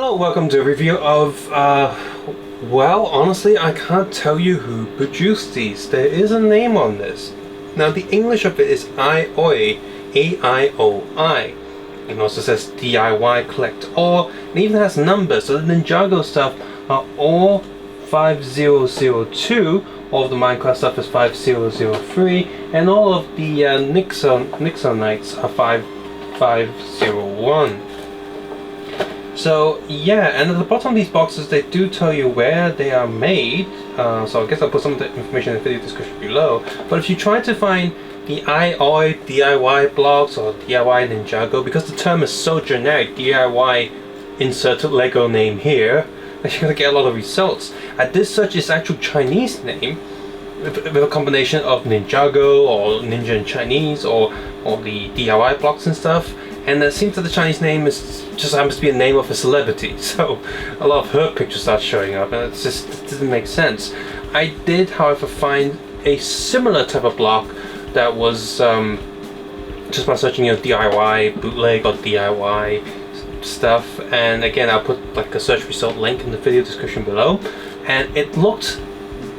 Hello, welcome to a review of, well, honestly, I can't tell you who produced these. There is a name on this. Now, the English of it is AiOi, A-I-O-I. It also says DIY Collect All, and even has numbers, so the Ninjago stuff are all 5002, all of the MineCraft stuff is 5003, and all of the Nexo Knights are 5501. So yeah, and at the bottom of these boxes they do tell you where they are made, so I guess I'll put some of the information in the video description below. But if you try to find the AiOi DIY blocks or DIY Ninjago, because the term is so generic, DIY inserted Lego name here, you're going to get a lot of results. I did search its actual Chinese name with a combination of Ninjago or Ninja in Chinese or the DIY blocks and stuff. And it seems that the Chinese name just happens to be a name of a celebrity, so a lot of her pictures start showing up, and it doesn't make sense. I did, however, find a similar type of block that was just by searching DIY bootleg or DIY stuff, and again I'll put like a search result link in the video description below, and it looked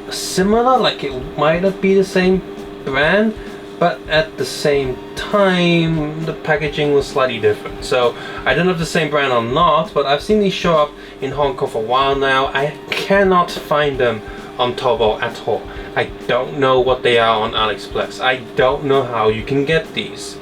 similar, like it might not be the same brand, but at the same time the packaging was slightly different. So I don't know if the same brand or not, but I've seen these show up in Hong Kong for a while now. I cannot find them on taobao at all. I don't know what they are on AliExpress. I don't know how you can get these,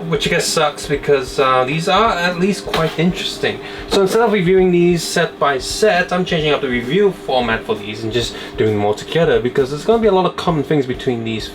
which I guess sucks because these are at least quite interesting. So instead of reviewing these set by set, I'm changing up the review format for these and just doing them all together, because there's going to be a lot of common things between these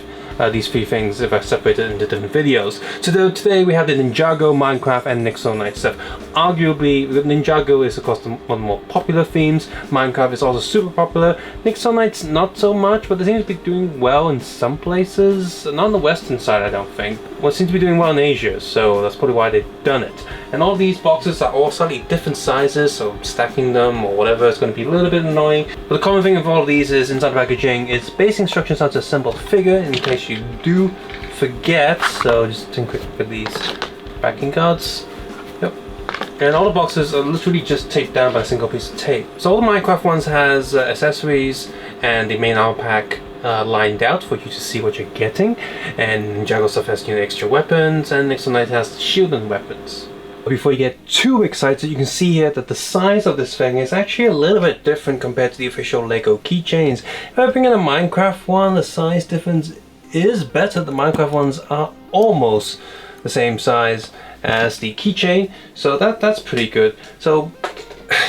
three things if I separate it into different videos. So today we have the Ninjago, MineCraft and Nexo Knights stuff. Arguably, Ninjago is of course one of the more popular themes, MineCraft is also super popular, Nexo Knights not so much, but they seem to be doing well in some places, not on the western side I don't think. Well, it seems to be doing well in Asia, so that's probably why they've done it. And all these boxes are all slightly different sizes, so stacking them or whatever is going to be a little bit annoying. But the common thing of all of these is inside the packaging is basic instructions how to assemble a figure in case you do forget. So just take a quick look at these backing cards. Yep. And all the boxes are literally just taped down by a single piece of tape. So all the Minecraft ones has accessories and the main armor pack lined out for you to see what you're getting. And Ninjago stuff has extra weapons, and Nexo Knight has shield and weapons. Before you get too excited, you can see here that the size of this thing is actually a little bit different compared to the official Lego keychains. If I bring in a Minecraft one, the size difference is better. The Minecraft ones are almost the same size as the keychain, so that's pretty good. So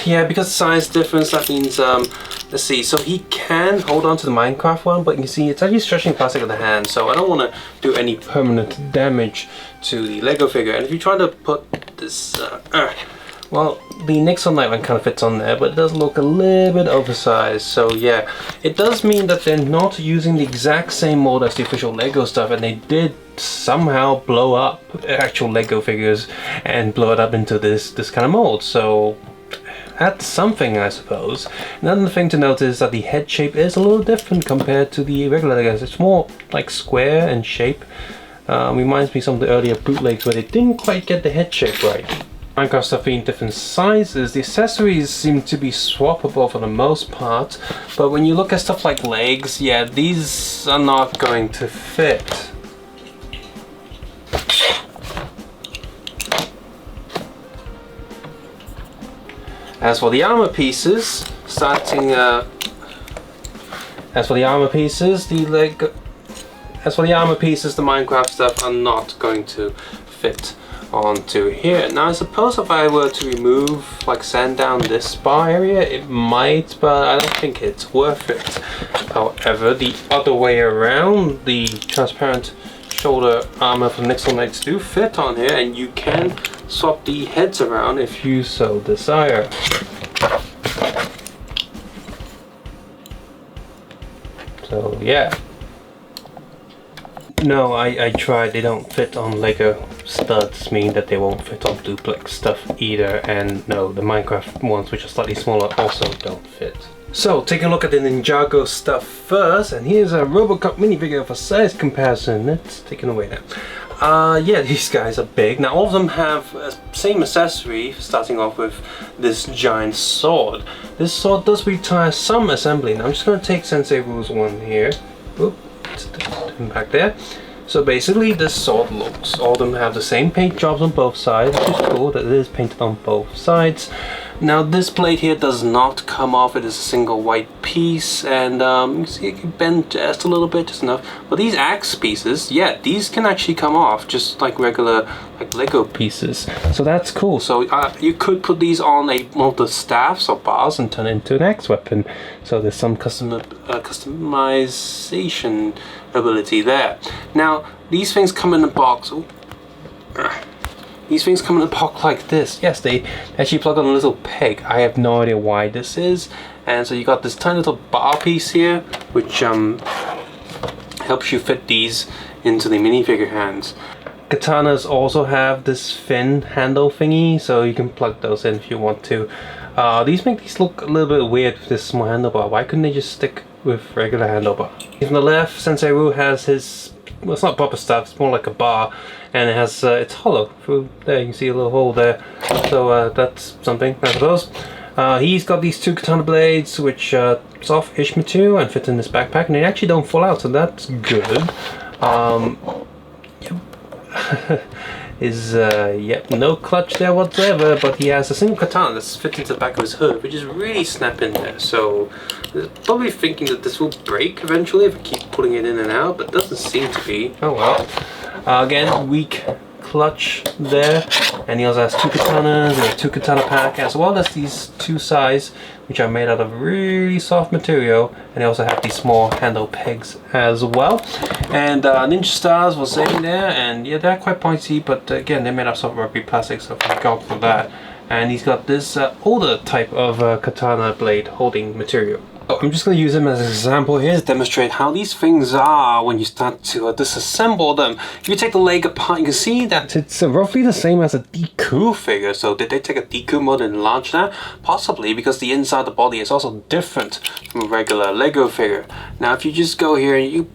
yeah, because size difference, that means let's see, so he can hold on to the Minecraft one, but you can see it's actually stretching plastic in the hand, so I don't want to do any permanent damage to the Lego figure. And if you try to put this well, the Nexo Knight one kind of fits on there, but it does look a little bit oversized. So yeah, it does mean that they're not using the exact same mold as the official Lego stuff, and they did somehow blow up actual Lego figures and blow it up into this kind of mold. So that's something, I suppose. Another thing to note is that the head shape is a little different compared to the regular Legos. It's more like square in shape. Reminds me of some of the earlier bootlegs where they didn't quite get the head shape right. Minecraft stuff being different sizes, the accessories seem to be swappable for the most part, but when you look at stuff like legs, yeah, these are not going to fit. As for the armor pieces, the Minecraft stuff are not going to fit onto here. Now I suppose if I were to remove, like sand down this bar area, it might, but I don't think it's worth it. However, the other way around, the transparent shoulder armor from Nexo Knights do fit on here, and you can swap the heads around if you so desire. So yeah. No, I tried, they don't fit on Lego studs, meaning that they won't fit on Bootleg stuff either, and no, the Minecraft ones, which are slightly smaller, also don't fit. So, taking a look at the Ninjago stuff first, and here's a Robocop minifigure for size comparison. Let's take it away now. Yeah, these guys are big. Now all of them have same accessory, starting off with this giant sword. This sword does require some assembly. Now I'm just going to take Sensei Rule's one here. Oop, back there. So basically this sword looks, all of them have the same paint jobs on both sides, which is cool that it is painted on both sides. Now this blade here does not come off, it is a single white piece, and you can see it can bend just a little bit, just enough. But these axe pieces, yeah, these can actually come off just like regular Lego pieces. So that's cool. So you could put these on one of the staffs or bars and turn it into an axe weapon. So there's some customization ability there. Now these things come in a box. Ooh. These things come in a box like this. Yes, they actually plug on a little peg. I have no idea why this is. And so you got this tiny little bar piece here, which helps you fit these into the minifigure hands. Katanas also have this fin handle thingy, so you can plug those in if you want to. These make these look a little bit weird with this small handlebar. Why couldn't they just stick with regular handlebar? On the left, Sensei Ru has his, well, it's not proper stuff, it's more like a bar, and it has it's hollow through there. You can see a little hole there, so that's something, I suppose. He's got these two katana blades, which soft-ish material and fit in this backpack, and they actually don't fall out, so that's good. Yep, no clutch there whatsoever, but he has a single katana that's fit into the back of his hood, which is really snap in there. So probably thinking that this will break eventually if I keep pulling it in and out, but it doesn't seem to be. Oh well. Again, weak clutch there, and he also has two katanas and a two katana pack, as well as these two sides, which are made out of really soft material, and they also have these small handle pegs as well. And Ninja Stars was sitting there, and yeah, they're quite pointy, but again, they're made of soft rubbery plastic, so thank God for that. And he's got this older type of katana blade holding material. I'm just going to use them as an example here to demonstrate how these things are when you start to disassemble them. If you take the leg apart, you can see that it's roughly the same as a Deku figure. So did they take a Deku mod and enlarge that? Possibly, because the inside of the body is also different from a regular Lego figure. Now if you just go here and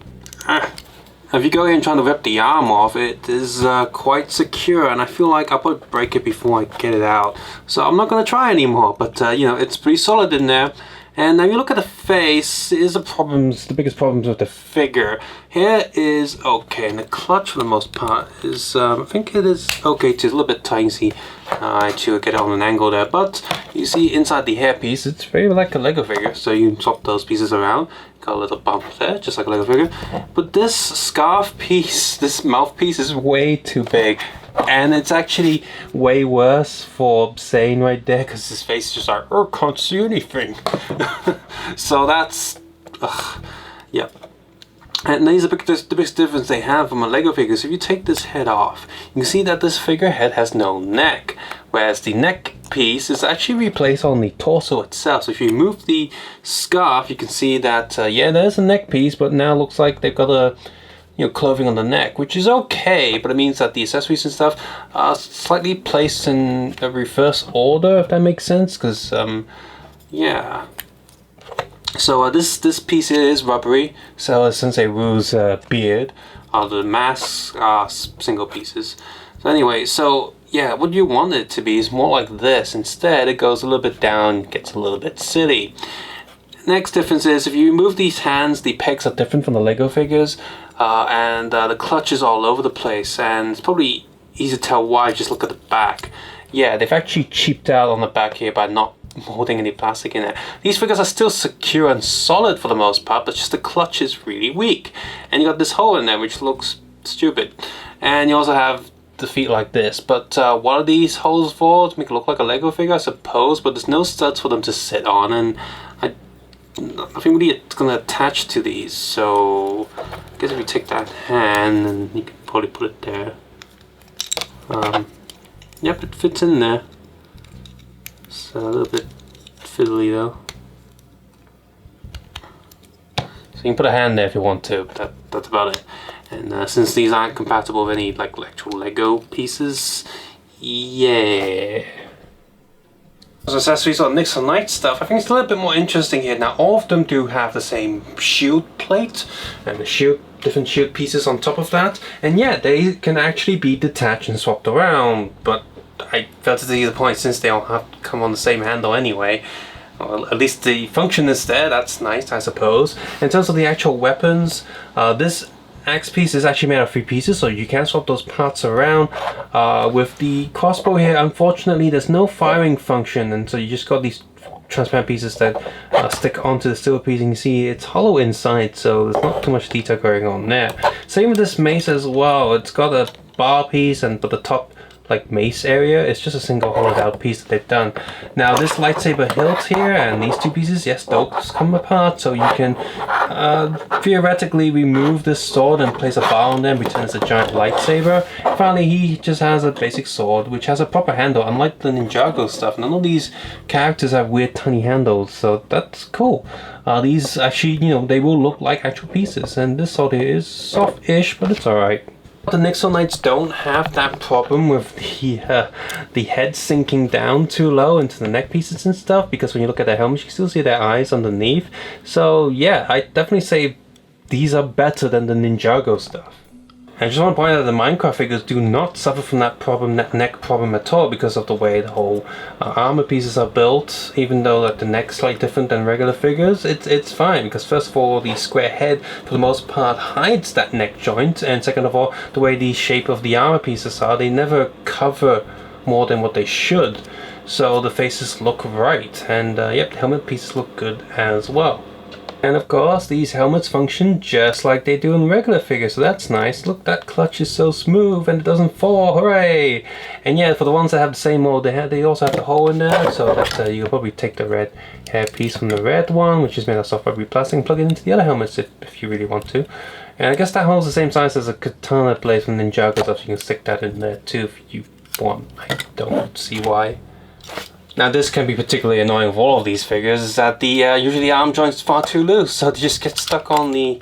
if you go here and try to rip the arm off, it is quite secure, and I feel like I'll probably break it before I get it out. So I'm not going to try anymore, but you know, it's pretty solid in there. And now you look at the face, is the biggest problems with the figure. Here is okay, and the clutch for the most part is, I think it is okay too, it's a little bit tiny. To get it on an angle there, but you see inside the hairpiece, it's very like a Lego figure, so you can swap those pieces around. Got a little bump there, just like a Lego figure. But this scarf piece, this mouthpiece is way too big. And it's actually way worse for Sane right there, because his face is just like, oh, can't see anything. So that's, yeah. And these are the biggest difference they have from a Lego figure. So if you take this head off, you can see that this figure head has no neck, whereas the neck piece is actually replaced on the torso itself. So if you remove the scarf, you can see that, yeah, there's a neck piece, but now it looks like they've got a, you know, clothing on the neck, which is okay, but it means that the accessories and stuff are slightly placed in a reverse order, if that makes sense, because, yeah. So this piece is rubbery, so is Sensei Ru's beard. The masks are single pieces. So anyway, so yeah, what you want it to be is more like this. Instead, it goes a little bit down, gets a little bit silly. Next difference is, if you remove these hands, the pegs are different from the Lego figures, and the clutch is all over the place, and it's probably easy to tell why, just look at the back. Yeah, they've actually cheaped out on the back here by not holding any plastic in it. These figures are still secure and solid for the most part, but just the clutch is really weak. And you got this hole in there which looks stupid. And you also have the feet like this. But what are these holes for? To make it look like a Lego figure, I suppose, but there's no studs for them to sit on, and nothing really it's going to attach to these. So I guess if you take that hand, and you can probably put it there. Yep, it fits in there. It's a little bit fiddly though. So you can put a hand there if you want to, but that's about it. And since these aren't compatible with any like actual Lego pieces, yeah. As accessories on Nexo Knights stuff, I think it's a little bit more interesting here. Now all of them do have the same shield plate, and the shield different shield pieces on top of that, and yeah, they can actually be detached and swapped around, but I felt to see the point since they all have to come on the same handle anyway. Well, at least the function is there, that's nice, I suppose. In terms of the actual weapons, this axe piece is actually made of 3 pieces, so you can swap those parts around. With the crossbow here, unfortunately there's no firing function, and so you just got these transparent pieces that stick onto the silver piece, and you see it's hollow inside, so there's not too much detail going on there. Same with this mace as well. It's got a bar piece, but the top like mace area, it's just a single hollowed out piece that they've done. Now this lightsaber hilt here and these 2 pieces, yes, those come apart, so you can theoretically remove this sword and place a bar on them, pretend it's a giant lightsaber. Finally, he just has a basic sword which has a proper handle, unlike the Ninjago stuff. None of these characters have weird tiny handles, so that's cool. These actually, you know, they will look like actual pieces, and this sword here is soft-ish, but it's alright. The Nexo Knights don't have that problem with the head sinking down too low into the neck pieces and stuff, because when you look at their helmets you can still see their eyes underneath. So yeah, I definitely say these are better than the Ninjago stuff. I just want to point out that the MineCraft figures do not suffer from that problem, that neck problem at all, because of the way the whole armor pieces are built. Even though like the neck's slightly different than regular figures, it's fine, because first of all, the square head for the most part hides that neck joint, and second of all, the way the shape of the armor pieces are, they never cover more than what they should. So the faces look right, and yep, the helmet pieces look good as well. And of course, these helmets function just like they do in regular figures, so that's nice. Look, that clutch is so smooth and it doesn't fall, hooray! And yeah, for the ones that have the same mold, they also have the hole in there, so that you can probably take the red hair piece from the red one, which is made of soft rubbery plastic, and plug it into the other helmets if you really want to. And I guess that hole's the same size as a katana blade from Ninjago, so you can stick that in there too if you want. I don't see why. Now this can be particularly annoying with all of these figures, is that the usually arm joint's far too loose, so they just get stuck on the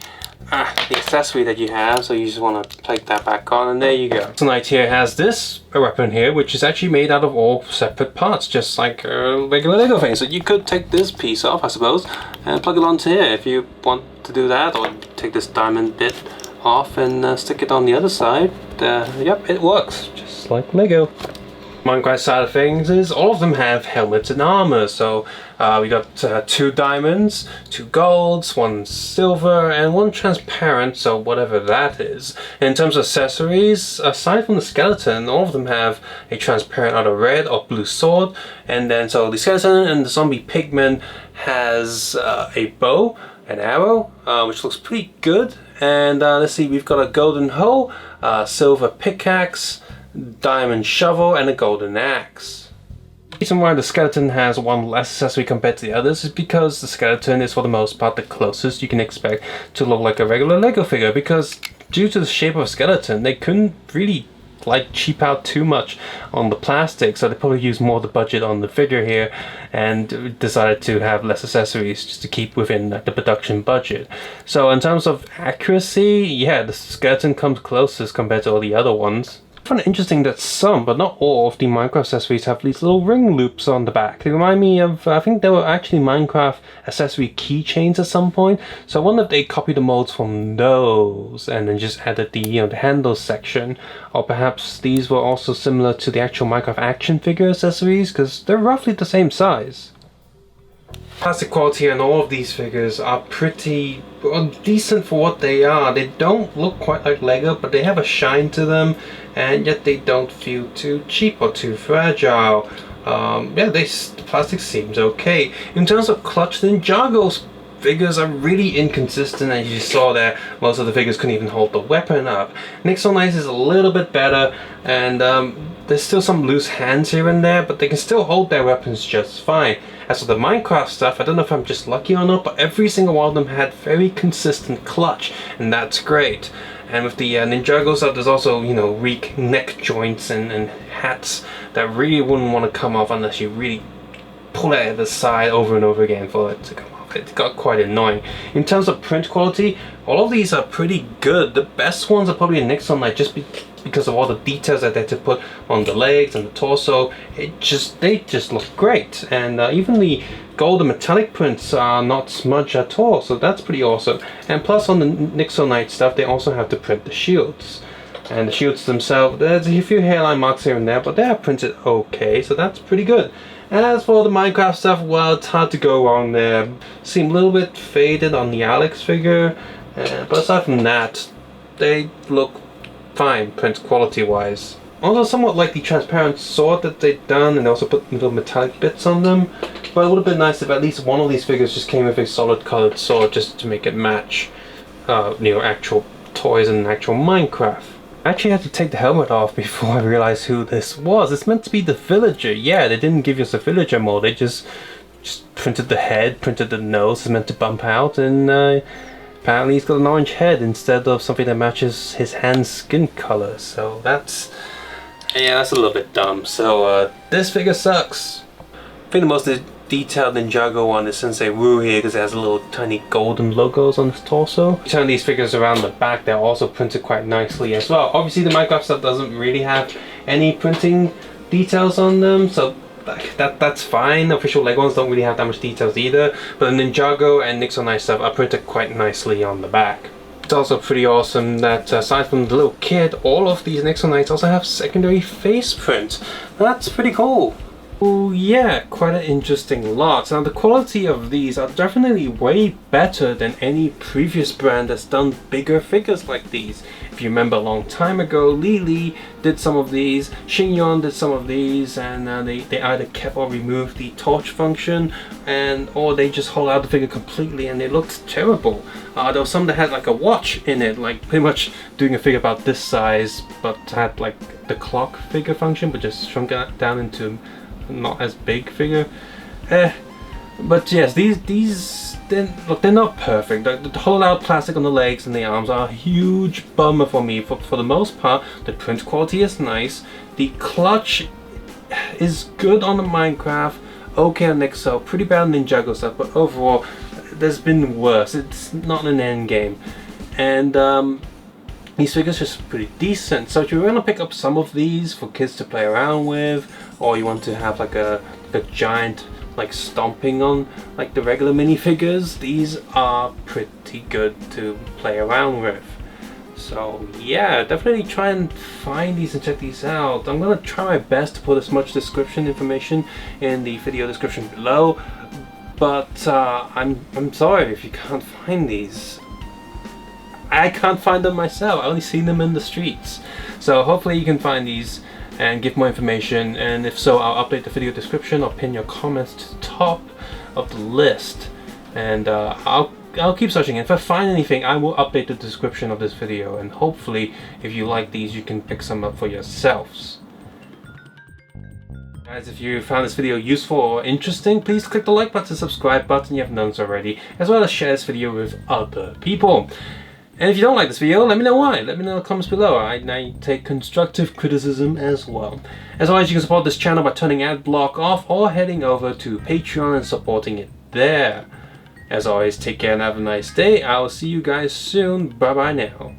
accessory that you have, so you just want to take that back on, and there you go. Nexo Knight here has this weapon here, which is actually made out of all separate parts, just like a regular Lego thing. So you could take this piece off, I suppose, and plug it onto here if you want to do that, or take this diamond bit off and stick it on the other side. Yep, it works, just like Lego. Minecraft side of things is all of them have helmets and armor, so we got 2 diamonds, 2 golds, 1 silver, and 1 transparent, so whatever that is. In terms of accessories, aside from the skeleton, all of them have a transparent either red or blue sword, and then so the skeleton and the zombie pigman has a bow, an arrow, which looks pretty good, and let's see, we've got a golden hoe, silver pickaxe, diamond shovel, and a golden axe. The reason why the skeleton has 1 less accessory compared to the others is because the skeleton is for the most part the closest you can expect to look like a regular Lego figure, because due to the shape of a skeleton they couldn't really like cheap out too much on the plastic, so they probably used more of the budget on the figure here and decided to have less accessories just to keep within the production budget. So in terms of accuracy, yeah, the skeleton comes closest compared to all the other ones. I find it interesting that some, but not all, of the Minecraft accessories have these little ring loops on the back. They remind me of, I think they were actually Minecraft accessory keychains at some point. So I wonder if they copied the molds from those and then just added the, the handles section. Or perhaps these were also similar to the actual Minecraft action figure accessories, because they're roughly the same size. Plastic quality on all of these figures are pretty decent for what they are. They don't look quite like Lego, but they have a shine to them, and yet they don't feel too cheap or too fragile. Yeah, the plastic seems okay. In terms of clutch, the Ninjago's figures are really inconsistent, as you saw there. Most of the figures couldn't even hold the weapon up. Nexo Knights is a little bit better, and there's still some loose hands here and there, but they can still hold their weapons just fine. As for the Minecraft stuff, I don't know if I'm just lucky or not, but every single one of them had very consistent clutch, and that's great. And with the Ninjago stuff, there's also, weak neck joints and hats that really wouldn't want to come off unless you really pull it at the side over and over again for it to come off. it got quite annoying. In terms of print quality, all of these are pretty good. The best ones are probably Nexo Knights, just because of all the details that they had to put on the legs and the torso. They just look great, and even the gold and metallic prints are not smudged at all, so that's pretty awesome. And plus, on the Nexo Knight stuff, they also have to print the shields. And the shields themselves, there's a few hairline marks here and there, but they are printed okay, so that's pretty good. And as for the Minecraft stuff, well, it's hard to go wrong there. Seem a little bit faded on the Alex figure, but aside from that, they look fine print quality wise. Also, somewhat like the transparent sword that they've done, and also put little metallic bits on them. But it would have been nice if at least one of these figures just came with a solid colored sword, just to make it match, actual toys in actual Minecraft. I actually had to take the helmet off before I realized who this was. It's meant to be the villager. Yeah, they didn't give us a villager mold. They just printed the head, printed the nose. It's meant to bump out, and apparently he's got an orange head instead of something that matches his hand's skin color. So that's a little bit dumb. So this figure sucks. I think the most detailed Ninjago one is Sensei Wu here, because it has little tiny golden logos on his torso. Turn these figures around the back, they're also printed quite nicely as well. Obviously the Minecraft stuff doesn't really have any printing details on them, so that's fine. Official Lego ones don't really have that much details either, but the Ninjago and Nexo Knights stuff are printed quite nicely on the back. It's also pretty awesome that aside from the little kid, all of these Nexo Knights also have secondary face print. That's pretty cool. Oh yeah, quite an interesting lot. Now the quality of these are definitely way better than any previous brand that's done bigger figures like these. If you remember a long time ago, Lily did some of these, Xingyon did some of these, and they either kept or removed the torch function, or they just hollowed out the figure completely and they looked terrible. There was some that had like a watch in it, like pretty much doing a figure about this size, but had like the clock figure function, but just shrunk it down into not as big figure. But yes, these they're not perfect. The hollowed out plastic on the legs and the arms are a huge bummer for me. For the most part, the print quality is nice. The clutch is good on the Minecraft, okay on Nexo, pretty bad on Ninjago stuff, but overall there's been worse. It's not an end game. And these figures are just pretty decent. So if you want to pick up some of these for kids to play around with, or you want to have like a giant like stomping on like the regular minifigures, these are pretty good to play around with. So yeah, definitely try and find these and check these out. I'm gonna try my best to put as much description information in the video description below, but I'm sorry if you can't find these. I can't find them myself. I only seen them in the streets. So hopefully you can find these and give more information, and if so, I'll update the video description. I'll pin your comments to the top of the list, and I'll keep searching. If I find anything, I will update the description of this video, and hopefully if you like these, you can pick some up for yourselves. Guys, if you found this video useful or interesting, please click the like button, subscribe button, you haven't done so already, as well as share this video with other people. And if you don't like this video, let me know why. Let me know in the comments below. I take constructive criticism as well. As always, you can support this channel by turning ad block off or heading over to Patreon and supporting it there. As always, take care and have a nice day. I will see you guys soon. Bye bye now.